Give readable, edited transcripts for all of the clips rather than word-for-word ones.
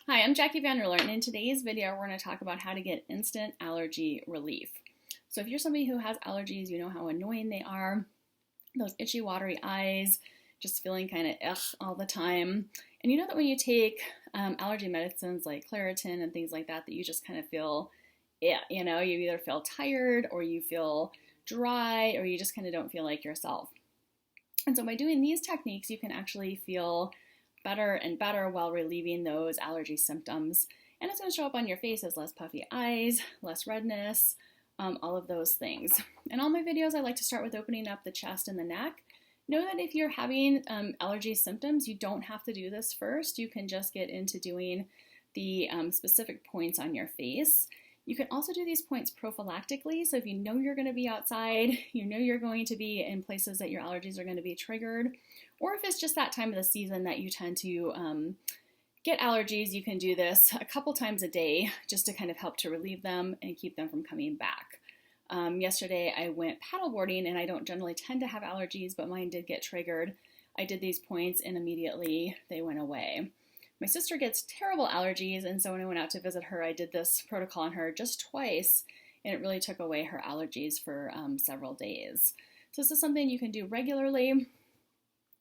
Hi, I'm Jackie Vanderler, and in today's video, we're going to talk about how to get instant allergy relief. So if you're somebody who has allergies, you know how annoying they are, those itchy, watery eyes, just feeling kind of ugh all the time. And you know that when you take allergy medicines like Claritin and things like that, that you just kind of feel, you either feel tired or you feel dry or you just kind of don't feel like yourself. And so by doing these techniques, you can actually feel better and better while relieving those allergy symptoms. And it's going to show up on your face as less puffy eyes, less redness, all of those things. In all my videos, I like to start with opening up the chest and the neck. Know that if you're having allergy symptoms, you don't have to do this first. You can just get into doing the specific points on your face. You can also do these points prophylactically. So if you know you're going to be outside, you know you're going to be in places that your allergies are going to be triggered, or if it's just that time of the season that you tend to get allergies, you can do this a couple times a day just to kind of help to relieve them and keep them from coming back. Yesterday I went paddleboarding, and I don't generally tend to have allergies, but mine did get triggered. I did these points and immediately they went away. My sister gets terrible allergies, and so when I went out to visit her, I did this protocol on her just twice, and it really took away her allergies for several days. So this is something you can do regularly.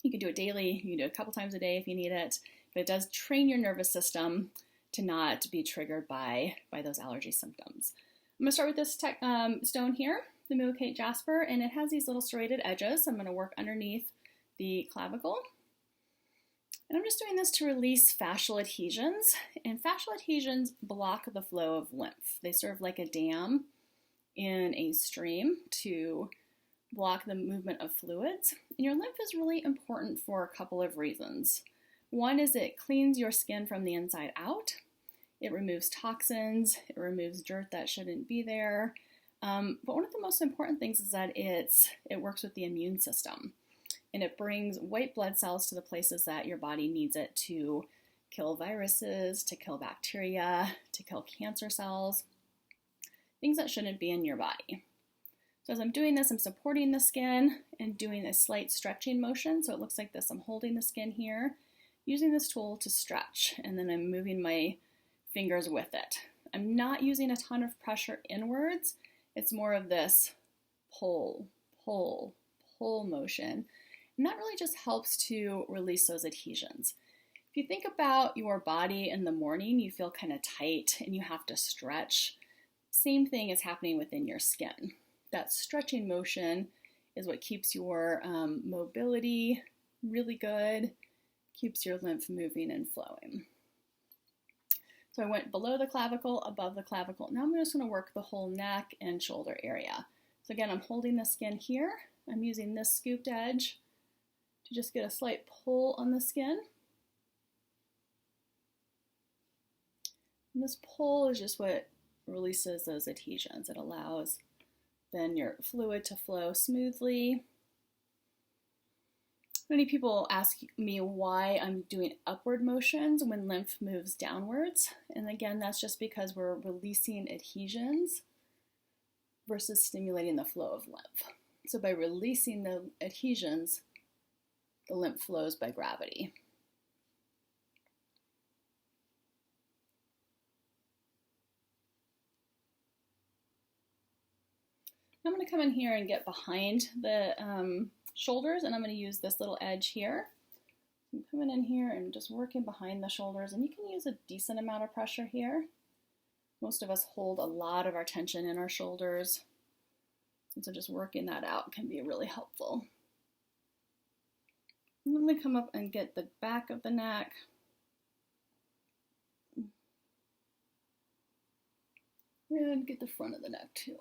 You can do it daily. You can do it a couple times a day if you need it, but it does train your nervous system to not be triggered by those allergy symptoms. I'm going to start with this stone here, the Milkate Jasper, and it has these little serrated edges. So I'm going to work underneath the clavicle. And I'm just doing this to release fascial adhesions, and fascial adhesions block the flow of lymph. They serve like a dam in a stream to block the movement of fluids. And your lymph is really important for a couple of reasons. One is it cleans your skin from the inside out. It removes toxins, it removes dirt that shouldn't be there. But one of the most important things is that it works with the immune system. And it brings white blood cells to the places that your body needs it to kill viruses, to kill bacteria, to kill cancer cells, things that shouldn't be in your body. So as I'm doing this, I'm supporting the skin and doing a slight stretching motion. So it looks like this. I'm holding the skin here, using this tool to stretch, and then I'm moving my fingers with it. I'm not using a ton of pressure inwards. It's more of this pull, pull, pull motion. And that really just helps to release those adhesions. If you think about your body in the morning, you feel kind of tight and you have to stretch. Same thing is happening within your skin. That stretching motion is what keeps your mobility really good, keeps your lymph moving and flowing. So I went below the clavicle, above the clavicle. Now I'm just going to work the whole neck and shoulder area. So again, I'm holding the skin here. I'm using this scooped edge to just get a slight pull on the skin. And this pull is just what releases those adhesions. It allows then your fluid to flow smoothly. Many people ask me why I'm doing upward motions when lymph moves downwards. And again, that's just because we're releasing adhesions versus stimulating the flow of lymph. So by releasing the adhesions, the lymph flows by gravity. I'm going to come in here and get behind the shoulders, and I'm going to use this little edge here. I'm coming in here and just working behind the shoulders, and you can use a decent amount of pressure here. Most of us hold a lot of our tension in our shoulders, and so just working that out can be really helpful. I'm going to come up and get the back of the neck. And get the front of the neck too.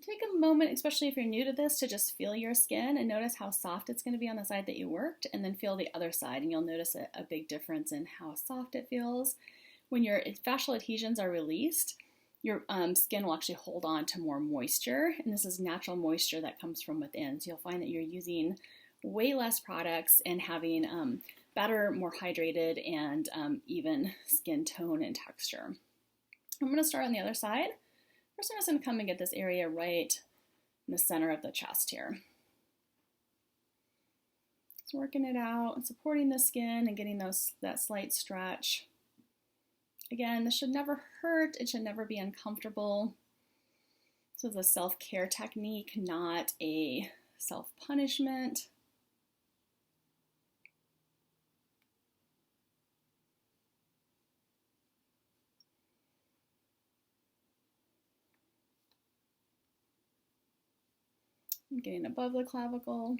Take a moment, especially if you're new to this, to just feel your skin and notice how soft it's going to be on the side that you worked, and then feel the other side, and you'll notice a big difference in how soft it feels. When your fascial adhesions are released, your skin will actually hold on to more moisture, and this is natural moisture that comes from within. So you'll find that you're using way less products and having better, more hydrated, and even skin tone and texture. I'm going to start on the other side. First, I'm just going to come and get this area right in the center of the chest here. Just working it out and supporting the skin and getting that slight stretch. Again, this should never hurt. It should never be uncomfortable. This is a self-care technique, not a self-punishment. I'm getting above the clavicle.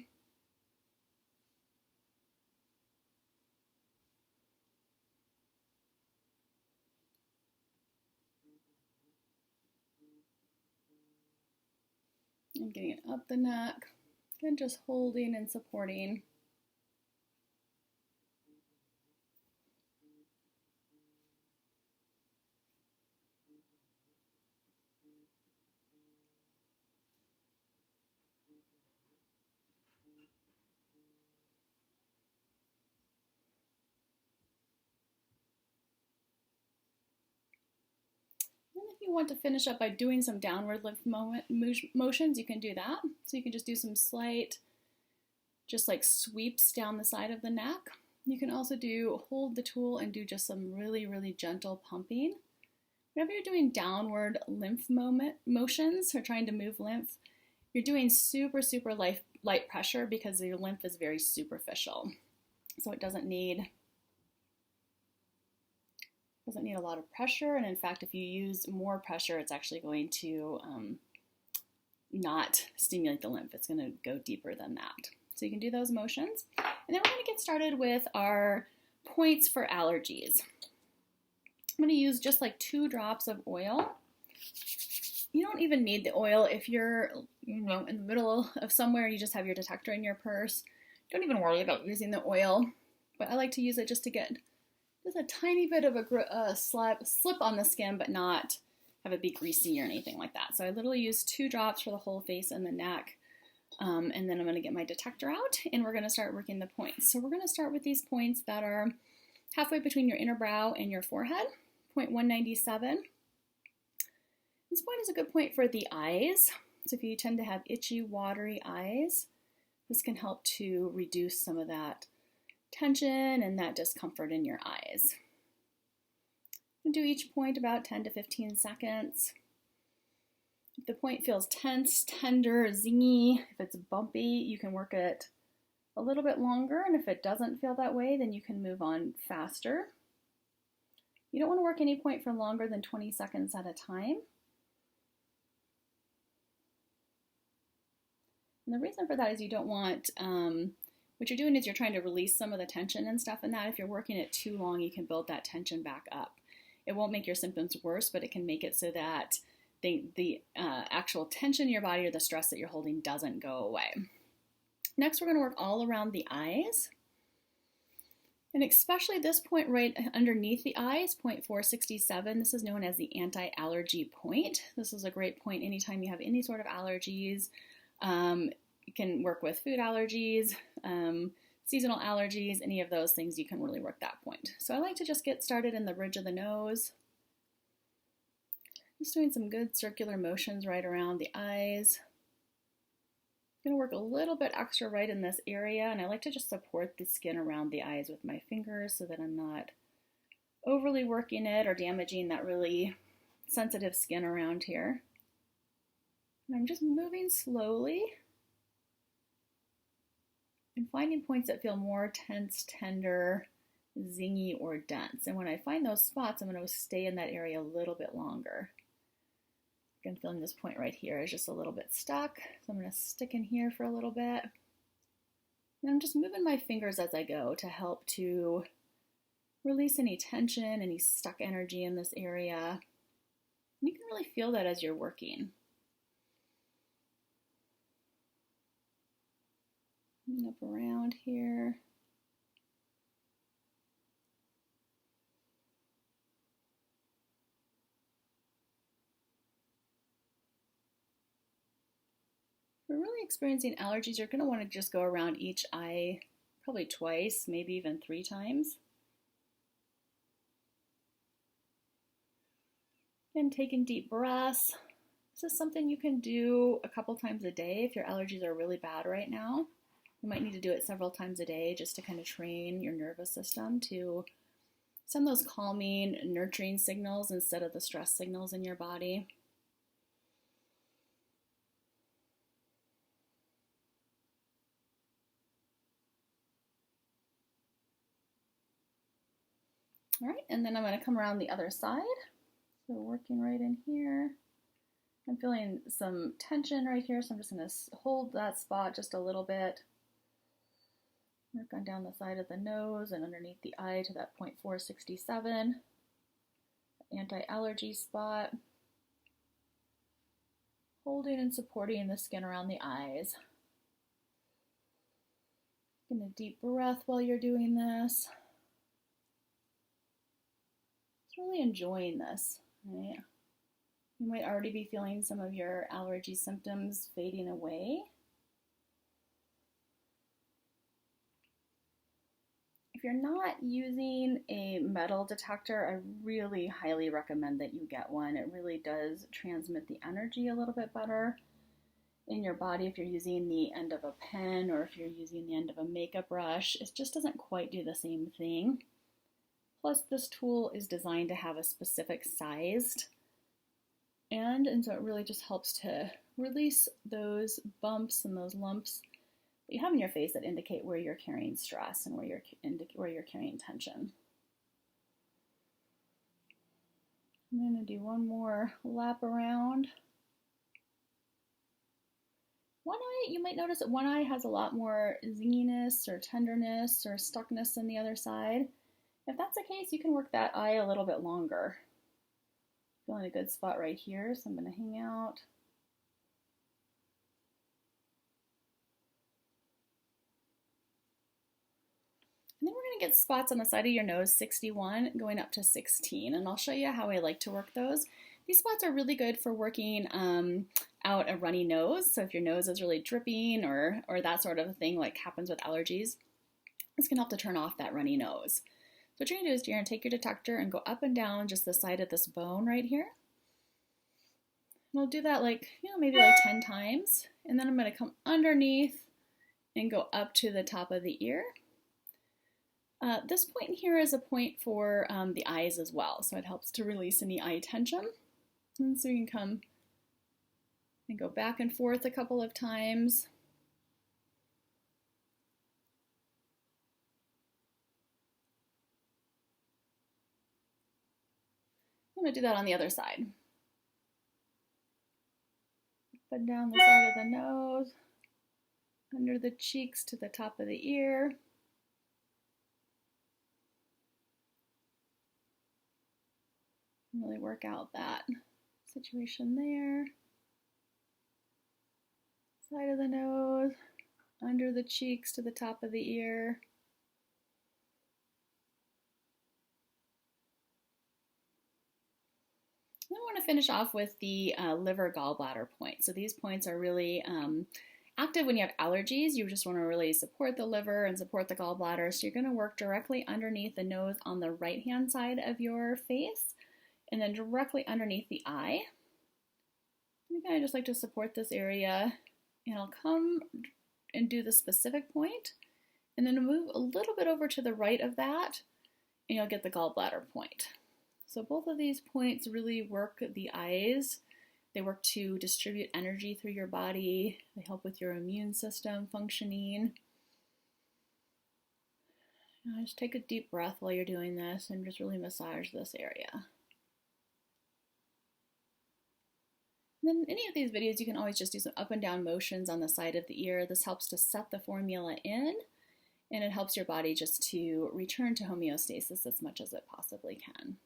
And getting it up the neck, and just holding and supporting. If you want to finish up by doing some downward lymph motions, you can do that. So you can just do some slight, just like sweeps down the side of the neck. You can also hold the tool and do just some really, really gentle pumping. Whenever you're doing downward lymph motions or trying to move lymph, you're doing super, super light pressure because your lymph is very superficial. So it doesn't need a lot of pressure, and in fact, if you use more pressure, it's actually going to not stimulate the lymph. It's going to go deeper than that. So you can do those motions, and then we're going to get started with our points for allergies. I'm going to use just like 2 drops of oil. You don't even need the oil if you're, in the middle of somewhere, you just have your detector in your purse. Don't even worry about using the oil, but I like to use it just to get just a tiny bit of a slip on the skin, but not have it be greasy or anything like that. So I literally use 2 drops for the whole face and the neck. And then I'm going to get my detector out, and we're going to start working the points. So we're going to start with these points that are halfway between your inner brow and your forehead, point 197. This point is a good point for the eyes. So if you tend to have itchy, watery eyes, this can help to reduce some of that tension and that discomfort in your eyes. And do each point about 10 to 15 seconds. If the point feels tense, tender, zingy, if it's bumpy, you can work it a little bit longer, and if it doesn't feel that way, then you can move on faster. You don't want to work any point for longer than 20 seconds at a time. And the reason for that is you don't want, what you're doing is you're trying to release some of the tension and stuff in that. If you're working it too long, you can build that tension back up. It won't make your symptoms worse, but it can make it so that the actual tension in your body or the stress that you're holding doesn't go away. Next, we're going to work all around the eyes. And especially this point right underneath the eyes, point 467, this is known as the anti-allergy point. This is a great point anytime you have any sort of allergies. You can work with food allergies, seasonal allergies, any of those things, you can really work that point. So I like to just get started in the bridge of the nose. Just doing some good circular motions right around the eyes. I'm going to work a little bit extra right in this area, and I like to just support the skin around the eyes with my fingers so that I'm not overly working it or damaging that really sensitive skin around here. And I'm just moving slowly and finding points that feel more tense, tender, zingy, or dense. And when I find those spots, I'm going to stay in that area a little bit longer. I'm feeling this point right here is just a little bit stuck, so I'm going to stick in here for a little bit. And I'm just moving my fingers as I go to help to release any tension, any stuck energy in this area. And you can really feel that as you're working. And up around here. If you're really experiencing allergies, you're going to want to just go around each eye probably twice, maybe even 3 times. And taking deep breaths. This is something you can do a couple times a day if your allergies are really bad right now. You might need to do it several times a day just to kind of train your nervous system to send those calming, nurturing signals instead of the stress signals in your body. All right, and then I'm going to come around the other side. So working right in here. I'm feeling some tension right here, so I'm just going to hold that spot just a little bit. Work on down the side of the nose and underneath the eye to that 0.467. Anti-allergy spot. Holding and supporting the skin around the eyes. Taking a deep breath while you're doing this. Just really enjoying this, right? You might already be feeling some of your allergy symptoms fading away. If you're not using a metal detector, I really highly recommend that you get one. It really does transmit the energy a little bit better in your body if you're using the end of a pen or if you're using the end of a makeup brush. It just doesn't quite do the same thing. Plus, this tool is designed to have a specific sized end, and so it really just helps to release those bumps and those lumps that you have in your face that indicate where you're carrying stress and where you're carrying tension. I'm going to do one more lap around. One eye, you might notice that one eye has a lot more zinginess or tenderness or stuckness than the other side. If that's the case, you can work that eye a little bit longer. Feeling a good spot right here, so I'm going to hang out. And then we're going to get spots on the side of your nose, 61, going up to 16. And I'll show you how I like to work those. These spots are really good for working out a runny nose. So if your nose is really dripping or that sort of a thing like happens with allergies, this can help to turn off that runny nose. So what you're going to do is you're going to take your detector and go up and down just the side of this bone right here. And I'll do that maybe 10 times. And then I'm going to come underneath and go up to the top of the ear. This point here is a point for the eyes as well, so it helps to release any eye tension. And so you can come and go back and forth a couple of times. I'm going to do that on the other side. Up and down the side of the nose, under the cheeks to the top of the ear. Really work out that situation there. Side of the nose, under the cheeks to the top of the ear. Then I want to finish off with the liver gallbladder point. So these points are really active when you have allergies. You just want to really support the liver and support the gallbladder. So you're going to work directly underneah the nose on the right-hand side of your face and then directly underneath the eye. And again, I just like to support this area, and I'll come and do the specific point, and then move a little bit over to the right of that, and you'll get the gallbladder point. So both of these points really work the eyes. They work to distribute energy through your body. They help with your immune system functioning. Now just take a deep breath while you're doing this and just really massage this area. And then in any of these videos, you can always just do some up and down motions on the side of the ear. This helps to set the formula in, and it helps your body just to return to homeostasis as much as it possibly can.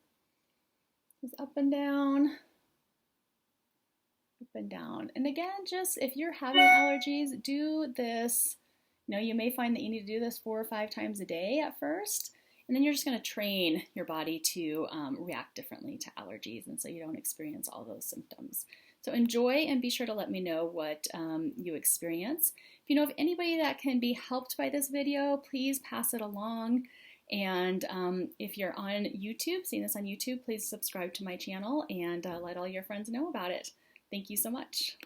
Just up and down, up and down. And again, just if you're having allergies, do this. You may find that you need to do this 4 or 5 times a day at first, and then you're just going to train your body to react differently to allergies, and so you don't experience all those symptoms. So enjoy, and be sure to let me know what you experience. If you know of anybody that can be helped by this video, please pass it along. And if you're on YouTube, seeing this on YouTube, please subscribe to my channel and let all your friends know about it. Thank you so much.